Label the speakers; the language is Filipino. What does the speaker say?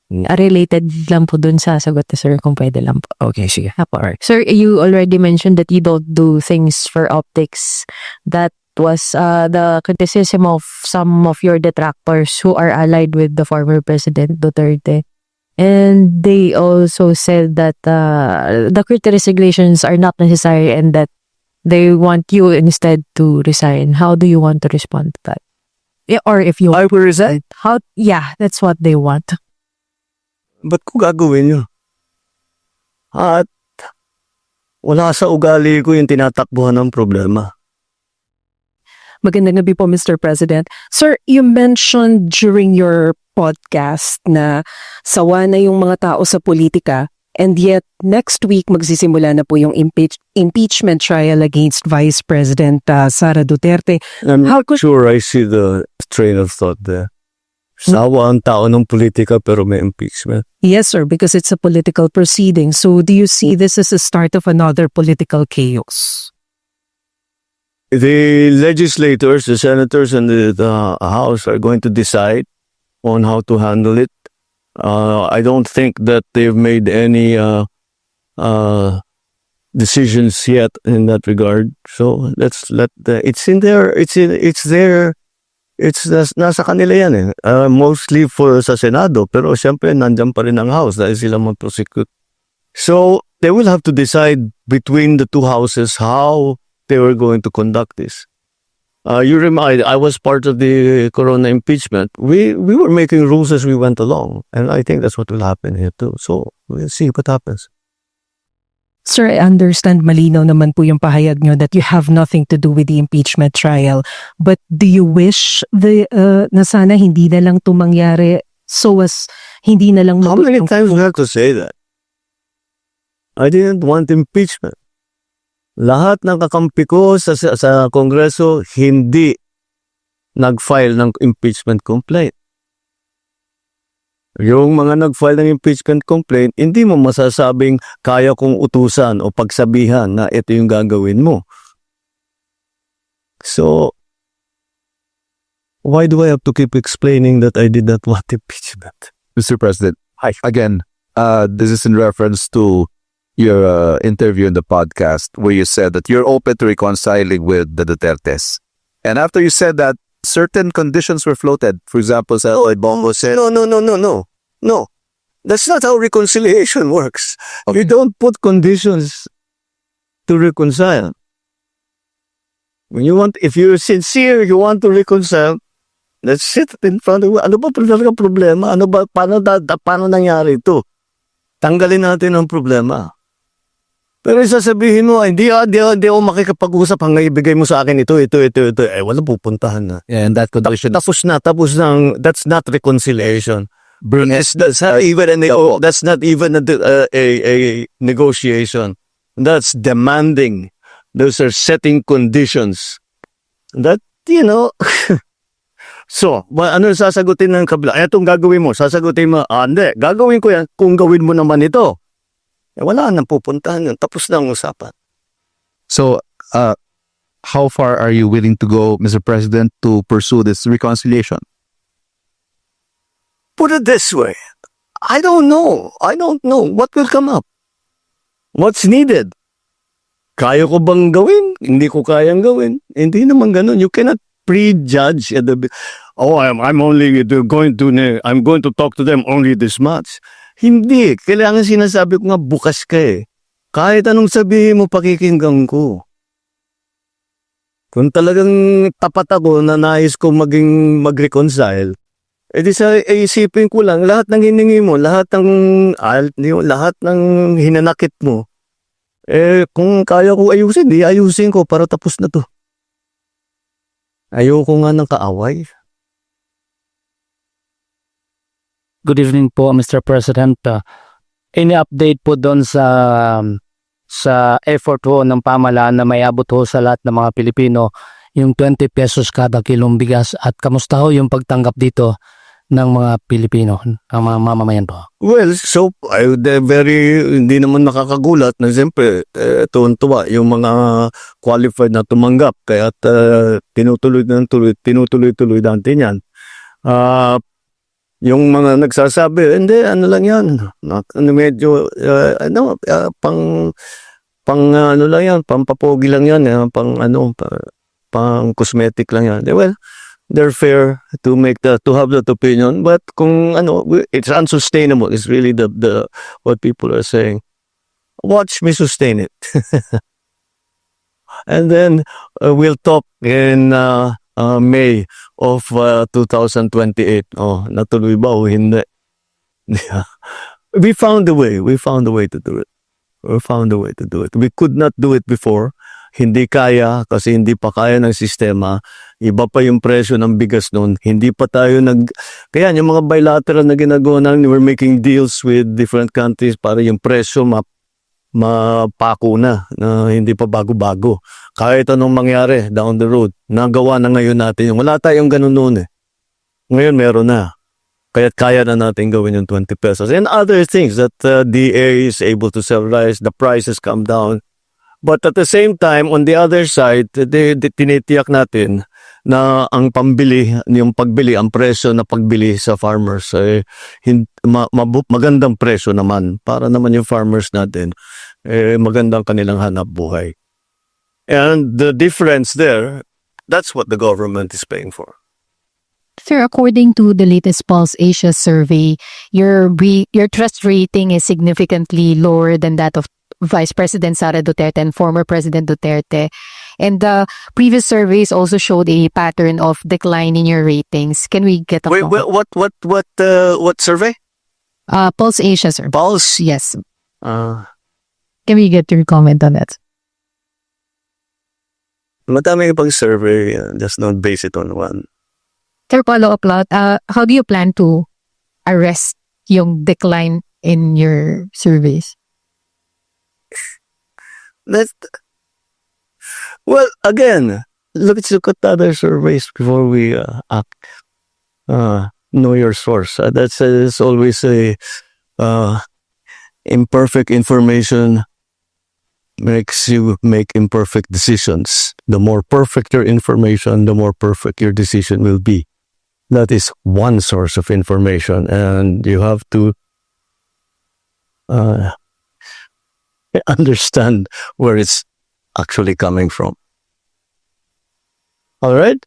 Speaker 1: related lang po dun sa sagot ni sir kung pwede lang po.
Speaker 2: Okay, sige.
Speaker 1: Apo. Sir, you already mentioned that you don't do things for optics. That was the criticism of some of your detractors who are allied with the former President Duterte. And they also said that the crypto resignations are not necessary and that they want you instead to resign. How do you want to respond to that? Yeah, or if you
Speaker 2: I will resign.
Speaker 1: yeah, that's what they want.
Speaker 2: Ba't ko gagawin yun? At wala sa ugali ko yung tinatakbuhan ng problema.
Speaker 3: Magandang gabi po, Mr. President. Sir, you mentioned during your podcast na sawa na yung mga tao sa politika, and yet next week magsisimula na po yung impeachment trial against Vice President Sara Duterte.
Speaker 2: I'm
Speaker 3: How
Speaker 2: not
Speaker 3: could-
Speaker 2: sure I see the train of thought there. Sawa ang tao ng politika pero may impeachment.
Speaker 3: Yes, sir, because it's a political proceeding. So do you see this as a start of another political chaos?
Speaker 2: The legislators, the senators and the House are going to decide on how to handle it. I don't think that they've made any decisions yet in that regard. So let's let it's in there. It's there. Nasa kanila yan eh. Mostly for sa Senado, pero siyempre nandyan pa rin ang House dahil sila mag-prosecute. So they will have to decide between the two houses how they were going to conduct this. You remind, I was part of the Corona impeachment. We were making rules as we went along, and I think that's what will happen here too. So we'll see what happens.
Speaker 3: Sir, I understand malinaw naman po yung pahayag nyo that you have nothing to do with the impeachment trial. But do you wish na sana hindi na lang ito mangyari so as hindi na lang...
Speaker 2: How many times we have to say that? I didn't want impeachment. Lahat ng kakampi ko sa Kongreso hindi nag-file ng impeachment complaint. Yung mga nag-file ng impeachment complaint, hindi mo masasabing kaya kong utusan o pagsabihan na ito yung gagawin mo. So, why do I have to keep explaining that I did not want impeachment?
Speaker 4: Mr. President,
Speaker 2: Hi.
Speaker 4: again, this is in reference to your interview in the podcast where you said that you're open to reconciling with the Dutertes. And after you said that, certain conditions were floated. For example, Bongo said...
Speaker 2: No. That's not how reconciliation works.
Speaker 4: Okay.
Speaker 2: You don't put conditions to reconcile. If you're sincere, you want to reconcile, let's sit in front of you. Ano ba talaga problema? Paano nangyari ito? Tanggalin natin ang problema. Pero sasabihin mo, hindi ako makikipag-usap hanggang ibigay mo sa akin ito. Wala pupuntahan na.
Speaker 4: Yeah, and that condition...
Speaker 2: Tapos na. That's not reconciliation. That's not even a negotiation. That's demanding. Those are setting conditions. That, So, ano sasagutin ng kabila? Itong gagawin mo, sasagutin mo, hindi, gagawin ko yan kung gawin mo naman ito. Wala nang pupuntahan yun. Tapos na ang usapan.
Speaker 4: So, how far are you willing to go, Mr. President, to pursue this reconciliation?
Speaker 2: Put it this way. I don't know what will come up. What's needed? Kaya ko bang gawin? Hindi ko kayang gawin. Hindi naman ganun. You cannot prejudge at I'm going to talk to them only this much. Hindi. Kailangan sinasabi ko nga bukas ka eh. Kahit anong sabihin mo, pakikinggan ko. Kung talagang tapat ako na nais ko mag-reconcile, di sa isipin ko lang, lahat ng hiningi mo, lahat ng hinanakit mo, kung kaya ko ayusin, di ayusin ko para tapos na to. Ayoko nga ng kaaway.
Speaker 5: Good evening po, Mr. President. Any update po doon sa effort ho ng pamahalaan na may abot ho sa lahat ng mga Pilipino yung 20 pesos kada kilong bigas at kamusta ho yung pagtanggap dito ng mga Pilipino, ang mga mamamayan po?
Speaker 2: Well, so hindi naman nakakagulat na siyempre tuwan-tuwa yung mga qualified na tumanggap kaya tinutuloy natin yan. Yung mga nagsasabi, hindi, ano lang yan. Ano, medyo, ano lang yan, pampapogi lang yan, pang cosmetic lang yan. Well, they're fair to have that opinion, but kung it's unsustainable. It's really the what people are saying. Watch me sustain it. And then we'll talk in May of 2028. Oh, natuloy ba o hindi? We found a way. We found a way to do it. We found a way to do it. We could not do it before. Hindi kaya kasi hindi pa kaya ng sistema. Iba pa yung presyo ng bigas noon. Hindi pa tayo Kaya yung mga bilateral na ginagawa namin, we're making deals with different countries para yung presyo mapako na hindi pa bago-bago. Kahit anong mangyari down the road, nagawa na ngayon natin yung wala tayong ganun noon eh. Ngayon meron na. Kaya't kaya na natin gawin yung 20 pesos. And other things that DA is able to sell rice, the prices come down. But at the same time, on the other side, tinitiyak natin na ang pagbili, ang presyo na pagbili sa farmers, magandang presyo naman para naman yung farmers natin, magandang kanilang hanap buhay. And the difference there, that's what the government is paying for.
Speaker 6: Sir, according to the latest Pulse Asia survey, your trust rating is significantly lower than that of Vice President Sara Duterte and former President Duterte. And the previous surveys also showed a pattern of decline in your ratings. Can we get a
Speaker 2: Wait, what survey?
Speaker 6: Pulse Asia, sir.
Speaker 2: Pulse?
Speaker 6: Yes.
Speaker 1: Can we get your comment on that?
Speaker 2: Madami pang survey, just not base it on one.
Speaker 6: Sir, follow-up lot. How do you plan to arrest yung decline in your surveys?
Speaker 2: Well, again, let's look at other surveys before we act. Know your source. That's always a imperfect information makes you make imperfect decisions. The more perfect your information, the more perfect your decision will be. That is one source of information, and you have to understand where it's actually coming from. All right?